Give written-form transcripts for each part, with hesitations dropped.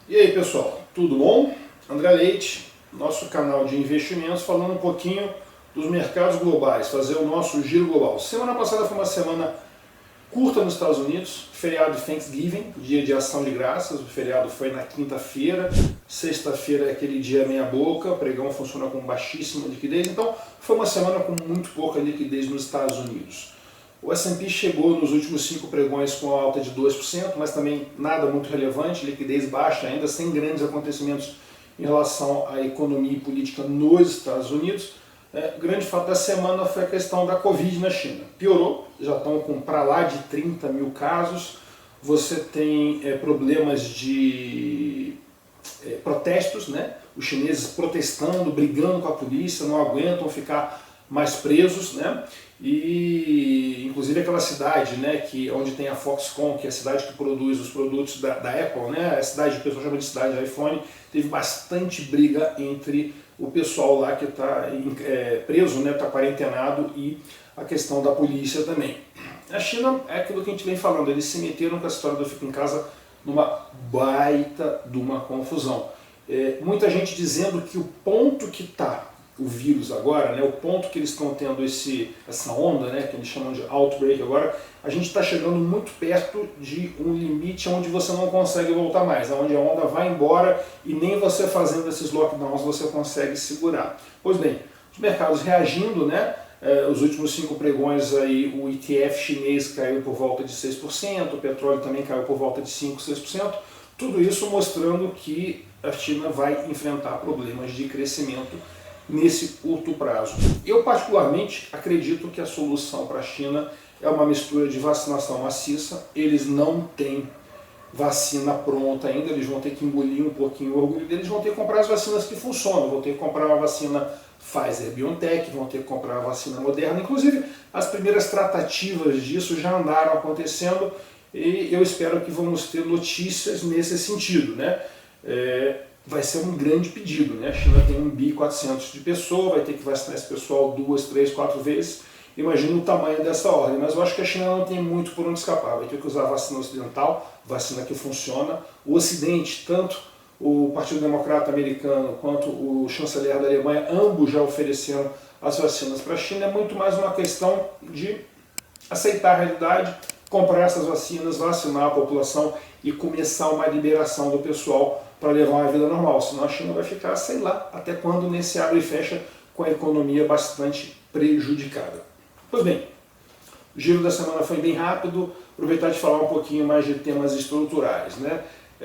E aí pessoal, tudo bom? André Leite, nosso canal de investimentos, falando um pouquinho dos mercados globais, fazer o nosso giro global. Semana passada foi uma semana curta nos Estados Unidos, feriado de Thanksgiving, dia de ação de graças, o feriado foi na quinta-feira, sexta-feira é aquele dia meia boca, o pregão funciona com baixíssima liquidez, então foi uma semana com muito pouca liquidez nos Estados Unidos. O S&P chegou nos últimos 5 pregões com uma alta de 2%, mas também nada muito relevante, liquidez baixa ainda, sem grandes acontecimentos em relação à economia e política nos Estados Unidos. O grande fato da semana foi a questão da Covid na China. Piorou, já estão com para lá de 30 mil casos, você tem problemas de protestos, né? Os chineses protestando, brigando com a polícia, não aguentam ficar mais presos, né? E inclusive aquela cidade, né, onde tem a Foxconn, que é a cidade que produz os produtos da Apple, né, a cidade que o pessoal chama de cidade do iPhone, teve bastante briga entre o pessoal lá que está preso, né, está quarentenado, e a questão da polícia também. A China é aquilo que a gente vem falando, eles se meteram com a história do fico em casa numa baita de uma confusão. Muita gente dizendo que o ponto que está o vírus agora, né, o ponto que eles estão tendo essa onda, né, que eles chamam de outbreak agora, a gente está chegando muito perto de um limite onde você não consegue voltar mais, onde a onda vai embora e nem você fazendo esses lockdowns você consegue segurar. Pois bem, os mercados reagindo, né, os últimos 5 pregões aí, o ETF chinês caiu por volta de 6%, o petróleo também caiu por volta de 5, 6%, tudo isso mostrando que a China vai enfrentar problemas de crescimento nesse curto prazo. Eu particularmente acredito que a solução para a China é uma mistura de vacinação maciça. Eles não têm vacina pronta ainda, eles vão ter que engolir um pouquinho o orgulho deles, vão ter que comprar as vacinas que funcionam, vão ter que comprar uma vacina Pfizer-BioNTech, vão ter que comprar a vacina Moderna. Inclusive, as primeiras tratativas disso já andaram acontecendo e eu espero que vamos ter notícias nesse sentido, né? Vai ser um grande pedido, né? A China tem 1,4 bilhão de pessoas, vai ter que vacinar esse pessoal 2, 3, 4 vezes. Imagina o tamanho dessa ordem, mas eu acho que a China não tem muito por onde escapar. Vai ter que usar a vacina ocidental, vacina que funciona. O Ocidente, tanto o Partido Democrata americano quanto o chanceler da Alemanha, ambos já ofereceram as vacinas para a China. É muito mais uma questão de aceitar a realidade, comprar essas vacinas, vacinar a população e começar uma liberação do pessoal para levar uma vida normal, senão a China vai ficar, sei lá, até quando nesse abre e fecha com a economia bastante prejudicada. Pois bem, o giro da semana foi bem rápido, aproveitar de falar um pouquinho mais de temas estruturais, né?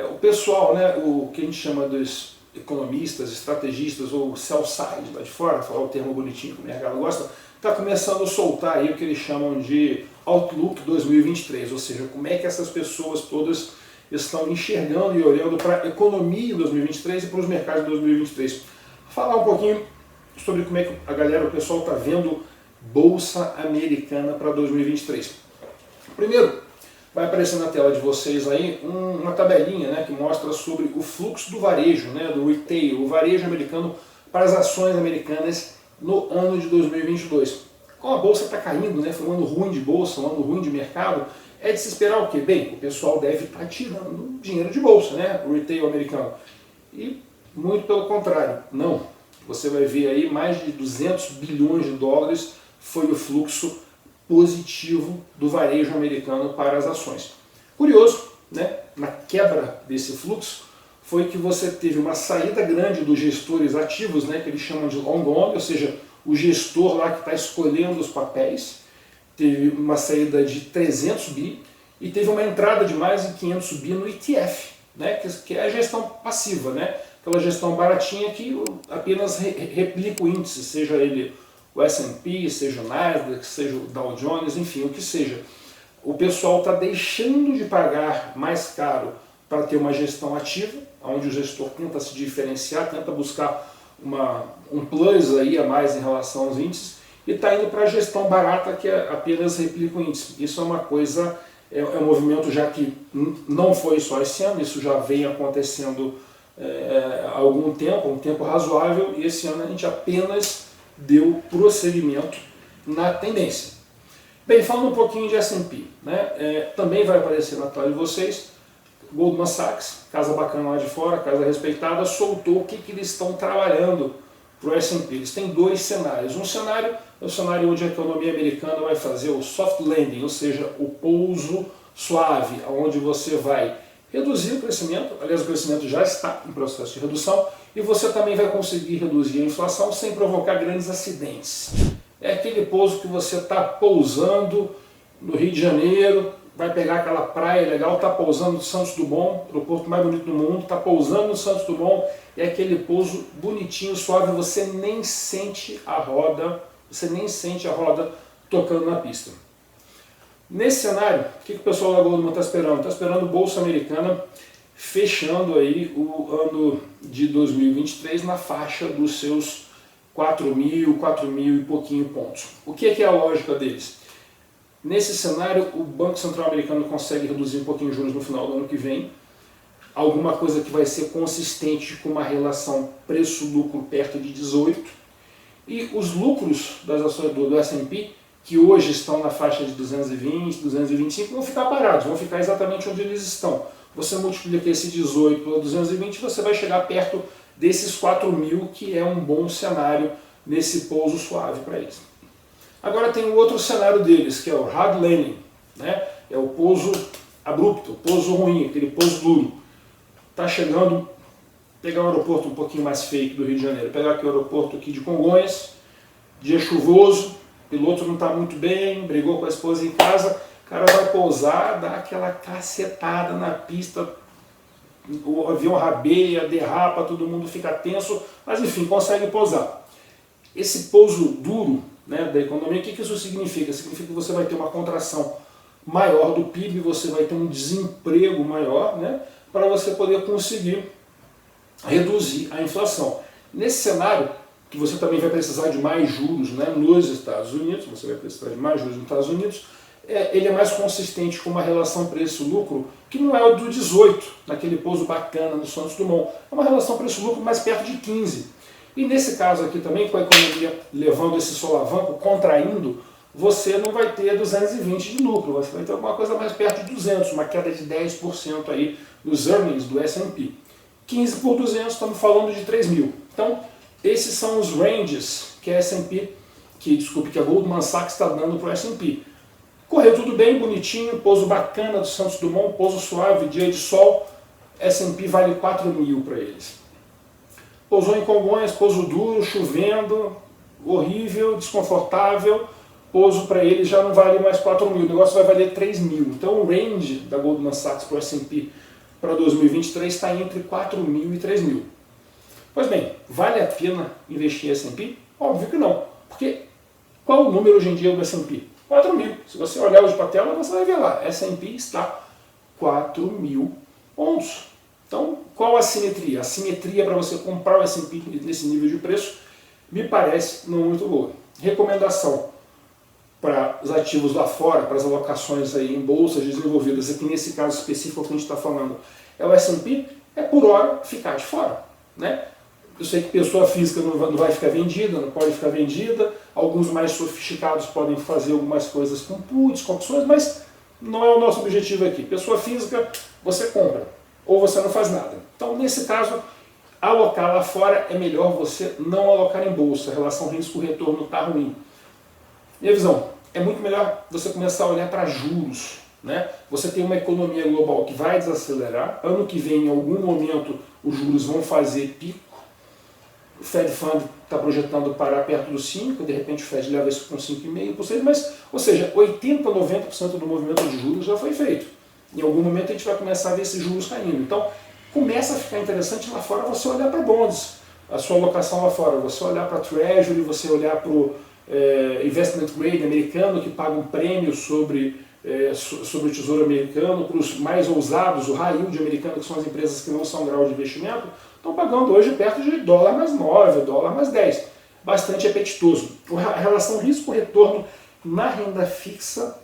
O pessoal, né, o que a gente chama dos economistas, estrategistas ou sell side lá de fora, falar o termo bonitinho que o mercado gosta, está começando a soltar aí o que eles chamam de Outlook 2023, ou seja, como é que essas pessoas todas estão enxergando e olhando para a economia em 2023 e para os mercados de 2023. Falar um pouquinho sobre como é que a galera, o pessoal está vendo Bolsa Americana para 2023. Primeiro, vai aparecer na tela de vocês aí uma tabelinha, né, que mostra sobre o fluxo do varejo, né, do retail, o varejo americano para as ações americanas no ano de 2022. Como a bolsa está caindo, né, foi um ano ruim de bolsa, um ano ruim de mercado, é de se esperar o quê? Bem, o pessoal deve estar tirando dinheiro de bolsa, né? O retail americano. E muito pelo contrário, não. Você vai ver aí mais de 200 bilhões de dólares foi o fluxo positivo do varejo americano para as ações. Curioso, né? Na quebra desse fluxo foi que você teve uma saída grande dos gestores ativos, né? Que eles chamam de long only, ou seja, o gestor lá que está escolhendo os papéis. Teve uma saída de 300 bi e teve uma entrada de mais de 500 bi no ETF, né, que é a gestão passiva, né, aquela gestão baratinha que apenas replica o índice, seja ele o S&P, seja o Nasdaq, seja o Dow Jones, enfim, o que seja. O pessoal está deixando de pagar mais caro para ter uma gestão ativa, onde o gestor tenta se diferenciar, tenta buscar um plus aí a mais em relação aos índices, e está indo para a gestão barata que apenas replica o índice. Isso é uma coisa, é um movimento já que não foi só esse ano, isso já vem acontecendo há algum tempo, um tempo razoável, e esse ano a gente apenas deu prosseguimento na tendência. Bem, falando um pouquinho de S&P, né, também vai aparecer na tela de vocês Goldman Sachs, casa bacana lá de fora, casa respeitada, soltou o que eles estão trabalhando para o S&P. Eles têm dois cenários. Um cenário é o cenário onde a economia americana vai fazer o soft landing, ou seja, o pouso suave, onde você vai reduzir o crescimento, aliás o crescimento já está em processo de redução, e você também vai conseguir reduzir a inflação sem provocar grandes acidentes. É aquele pouso que você está pousando no Rio de Janeiro, vai pegar aquela praia legal, está pousando no Santos Dumont, o aeroporto mais bonito do mundo, está pousando no Santos Dumont, é aquele pouso bonitinho, suave, você nem sente a roda, tocando na pista. Nesse cenário, o que o pessoal da Goldman está esperando? Está esperando a Bolsa Americana fechando aí o ano de 2023 na faixa dos seus 4.000 e pouquinho pontos. O que é a lógica deles? Nesse cenário, o Banco Central Americano consegue reduzir um pouquinho os juros no final do ano que vem, alguma coisa que vai ser consistente com uma relação preço-lucro perto de 18, e os lucros das ações do S&P, que hoje estão na faixa de 220, 225, vão ficar parados, vão ficar exatamente onde eles estão. Você multiplica esse 18 por 220, você vai chegar perto desses 4.000, que é um bom cenário nesse pouso suave para eles. Agora tem o outro cenário deles, que é o hard landing, né? É o pouso abrupto, o pouso ruim, aquele pouso duro. Está chegando, pegar um aeroporto um pouquinho mais fake do Rio de Janeiro, pegar aqui o aeroporto aqui de Congonhas, dia chuvoso, o piloto não está muito bem, brigou com a esposa em casa, o cara vai pousar, dá aquela cacetada na pista, o avião rabeia, derrapa, todo mundo fica tenso, mas enfim, consegue pousar. Esse pouso duro, né, da economia, o que isso significa? Significa que você vai ter uma contração maior do PIB, você vai ter um desemprego maior, né, para você poder conseguir reduzir a inflação. Nesse cenário, que você também vai precisar de mais juros, né, nos Estados Unidos, você vai precisar de mais juros nos Estados Unidos, ele é mais consistente com uma relação preço-lucro que não é o do 18, naquele pouso bacana no Santos Dumont, é uma relação preço-lucro mais perto de 15. E nesse caso aqui também, com a economia levando esse solavanco, contraindo, você não vai ter 220 de lucro, você vai ter alguma coisa mais perto de 200, uma queda de 10% aí nos earnings do S&P. 15 por 200, estamos falando de 3.000. Então, esses são os ranges que a S&P, que a Goldman Sachs está dando para o S&P. Correu tudo bem, bonitinho, pouso bacana do Santos Dumont, pouso suave, dia de sol, S&P vale 4.000 para eles. Pousou em Congonhas, pouso duro, chovendo, horrível, desconfortável, pouso para eles já não vale mais 4.000, o negócio vai valer 3.000. Então o range da Goldman Sachs para o S&P para 2023 está entre 4.000 e 3.000. Pois bem, vale a pena investir em S&P? Óbvio que não, porque qual o número hoje em dia do S&P? 4.000. Se você olhar hoje para a tela, você vai ver lá, S&P está 4.000 pontos. Então, qual a simetria? A simetria para você comprar o S&P nesse nível de preço me parece não muito boa. Recomendação para os ativos lá fora, para as alocações aí em bolsas desenvolvidas, aqui nesse caso específico que a gente está falando, é o S&P, é por hora ficar de fora, né? Eu sei que pessoa física não vai ficar vendida, não pode ficar vendida, alguns mais sofisticados podem fazer algumas coisas com puts, com opções, mas não é o nosso objetivo aqui. Pessoa física, você compra, ou você não faz nada. Então, nesse caso, alocar lá fora é melhor você não alocar em bolsa, a relação risco-retorno está ruim. Minha visão, é muito melhor você começar a olhar para juros, né? Você tem uma economia global que vai desacelerar, ano que vem, em algum momento, os juros vão fazer pico, o Fed Fund está projetando parar perto dos 5%, de repente o Fed leva isso com 5,5%, mas, ou seja, 80%, 90% do movimento de juros já foi feito. Em algum momento a gente vai começar a ver esses juros caindo. Então, começa a ficar interessante lá fora você olhar para bonds, a sua alocação lá fora, você olhar para Treasury, você olhar para o Investment Grade americano, que paga um prêmio sobre o Tesouro Americano, para os mais ousados, o High Yield americano, que são as empresas que não são grau de investimento, estão pagando hoje perto de dólar mais 9, dólar mais 10. Bastante apetitoso. A relação risco-retorno na renda fixa,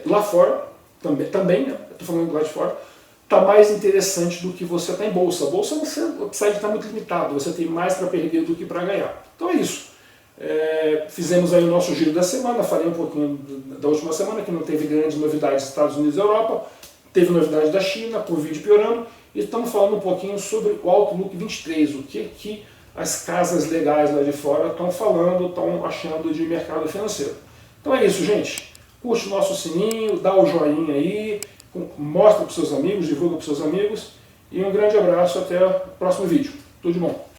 lá fora, também né, estou falando do lado de fora, está mais interessante do que você está em bolsa. A bolsa, o upside está muito limitado, você tem mais para perder do que para ganhar. Então é isso. Fizemos aí o nosso giro da semana, falei um pouquinho da última semana, que não teve grandes novidades nos Estados Unidos e Europa. teve novidade da China, Covid piorando, e estamos falando um pouquinho sobre o Outlook 23, o que as casas legais lá de fora estão falando, estão achando de mercado financeiro. Então é isso, gente. Curte o nosso sininho, dá o joinha aí, mostra para os seus amigos, divulga para os seus amigos, e um grande abraço, até o próximo vídeo. Tudo de bom.